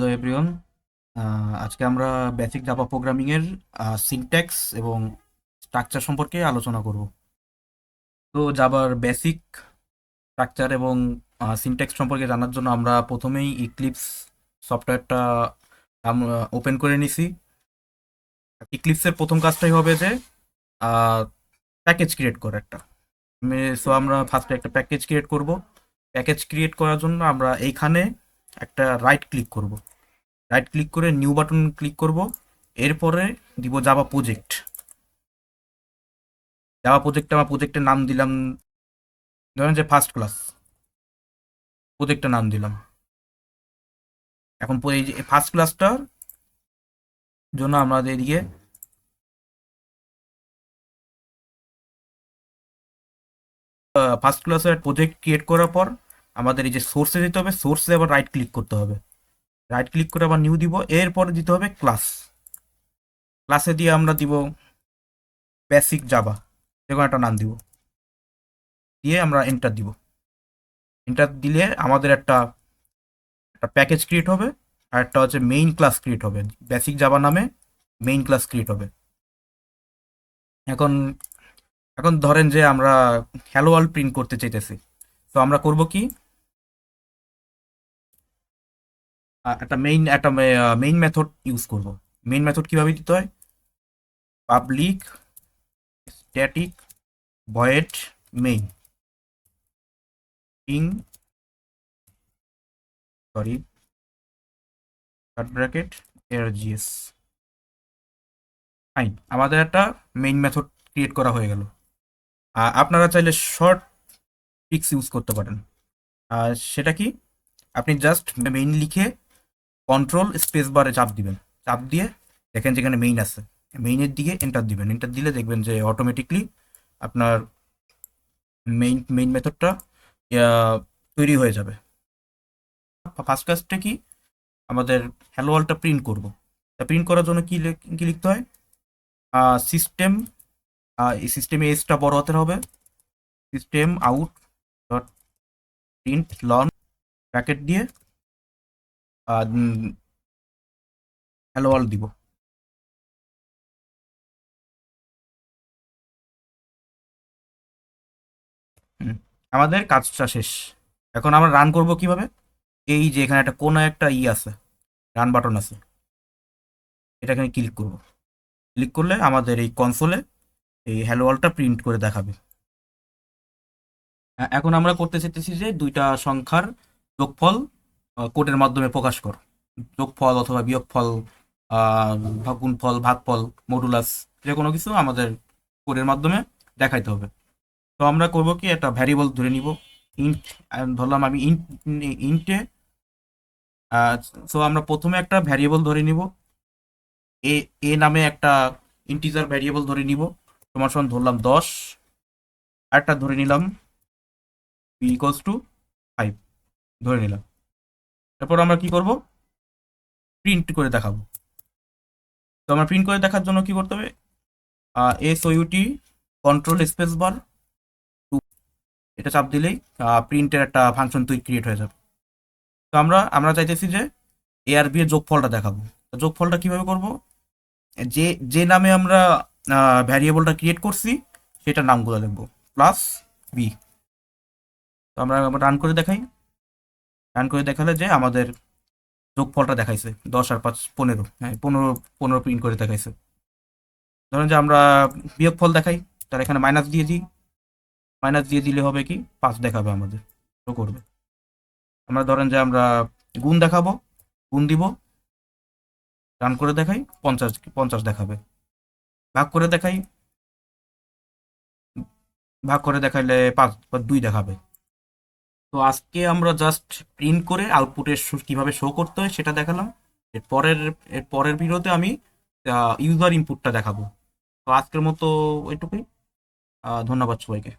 Hello everyone. আজকে আমরা basic Java programming এর সিনট্যাক্স এবং স্ট্রাকচার সম্পর্কে আলোচনা করব। তো জাভার বেসিক স্ট্রাকচার এবং সিনট্যাক্স সম্পর্কে জানার জন্য আমরা প্রথমেই ইক্লিপস সফটওয়্যারটা আমরা ওপেন করে নিছি। ইক্লিপসের প্রথম কাজটাই হবে যে প্যাকেজ ক্রিয়েট করা একটা। সো আমরা ফার্স্টে একটা প্যাকেজ ক্রিয়েট করব। প্যাকেজ ক্রিয়েট করার জন্য আমরা এইখানে একটা রাইট ক্লিক করব। রাইট ক্লিক করে নিউ বাটন ক্লিক করব। এরপরে দিব জাভা প্রজেক্ট। জাভা প্রজেক্টে আমার প্রজেক্টের নাম দিলাম, ধরেন যে ফার্স্ট ক্লাস প্রজেক্টের নাম দিলাম। এখন এই যে ফার্স্ট ক্লাসটার জন্য আমাদের এদিকে ফার্স্ট ক্লাসের প্রজেক্ট ক্রিয়েট করার পর আমাদের এই যে সোর্সে দিতে হবে। সোর্সে আবার রাইট ক্লিক করতে হবে। রাইট ক্লিক করে আবার নিউ দিব। এরপরে দিতে হবে ক্লাস। ক্লাসে দিয়ে আমরা দিব বেসিক জাভা, যে কোনো একটা নাম দিব। দিয়ে আমরা এন্টার দিব। এন্টার দিলে আমাদের একটা একটা প্যাকেজ ক্রিয়েট হবে। আর একটা হচ্ছে মেইন ক্লাস ক্রিয়েট হবে। বেসিক জাভা নামে মেইন ক্লাস ক্রিয়েট হবে। এখন এখন ধরেন যে আমরা হ্যালো ওয়ার্ল্ড প্রিন্ট করতে চাইতেছি। তো আমরা করব কি, একটা মেইন মেথড ইউজ করব। মেইন মেথড কিভাবে দিতে হয়, পাবলিক স্ট্যাটিক ভয়েড মেইন ইং সরি কাট ব্র্যাকেট args ফাইন। আমাদের একটা মেইন মেথড ক্রিয়েট করা হয়ে গেল। আপনারা চাইলে শর্ট ট্রিক্স ইউজ করতে পারেন। সেটা কি, আপনি জাস্ট মেইন লিখে কন্ট্রোল স্পেস বারে চাপ দিবেন। চাপ দিয়ে দেখেন যেখানে মেইন আছে, মেইনের দিকে এন্টার দিবেন। এন্টার দিলে দেখবেন যে অটোমেটিকলি আপনার মেইন মেথডটা তৈরি হয়ে যাবে। ফার্স্ট কাজটা কি, আমাদের হ্যালো ওয়ার্ল্ডটা প্রিন্ট করব। তা প্রিন্ট করার জন্য কি লিখতে হয়, সিস্টেম, এই সিস্টেমে এসটা বড় হাতের হবে। System out dot println bracket দিয়ে হ্যালো ওয়ার্ল্ড দিব। হুম, আমাদের কাজটা শেষ। এখন আমরা রান করব কিভাবে, এই যে এখানে একটা কোনো একটা আছে, রান বাটন আছে, এটা এখানে ক্লিক করব। ক্লিক করলে আমাদের এই কনসোলে এই হ্যালো ওয়ার্ল্ডটা প্রিন্ট করে দেখাবে। এখন আমরা করতে চাইতেছি যে দুইটা সংখ্যার যোগফল কোডের মাধ্যমে প্রকাশ কর। যোগফল অথবা বিয়োগফল, গুণফল, ভাগফল, মডুলাস, যে কোনো কিছু আমাদের কোডের মাধ্যমে দেখাইতে হবে। তো আমরা করব কি, একটা ভ্যারিয়েবল ধরে নিব। ইন্ট ধরলাম আমি ইন্টে। সো আমরা প্রথমে একটা ভ্যারিয়েবল ধরে নিব। এ এ নামে একটা ইন্টিজার ভ্যারিয়েবল ধরে নিব, সমান সমান ধরলাম 10। আরেকটা ধরে নিলাম বি ইকোয়ালস টু 5 ধরে নিলাম। তারপর আমরা কি করব, প্রিন্ট করে দেখাবো। তো আমরা প্রিন্ট করে দেখার জন্য কি করতে হবে, SOUT কন্ট্রোল স্পেস বার এটা চাপ দিলেই প্রিন্টের একটা ফাংশন ক্রিয়েট হয়ে যাবে। তো আমরা চাইতেছি যে এ আর বি এর যোগফলটা দেখাবো। তো যোগফলটা কিভাবে করব, যে যে নামে আমরা ভ্যারিয়েবলটা ক্রিয়েট করছি সেটার নামগুলো লিখবো, প্লাস বি। তো আমরা রান করে দেখাই। রান করে দেখালে যে আমাদের যোগফলটা দেখাইছে 10 আর 5 15। হ্যাঁ, 15 প্রিন্ট করে দেখাইছে। ধরেন যে আমরা বিয়োগফল দেখাই, তার এখানে মাইনাস দিয়ে দিই। মাইনাস দিয়ে দিলে হবে কি, 5 দেখাবে আমাদের, তো করবে। আমরা ধরেন যে আমরা গুণ দেখাবো, গুণ দিব, রান করে দেখাই, 50 দেখাবে। ভাগ করে দেখাই, ভাগ করে দেখাইলে 5 বা 2 দেখাবে। তো আজকে আমরা জাস্ট প্রিন্ট করে আউটপুটে কিভাবে শো করতে হয় সেটা দেখালাম। এর পরের ভিডিওতে আমি ইউজার ইনপুটটা দেখাবো। তো আজকের মতো এটুকুই। ধন্যবাদ সবাইকে।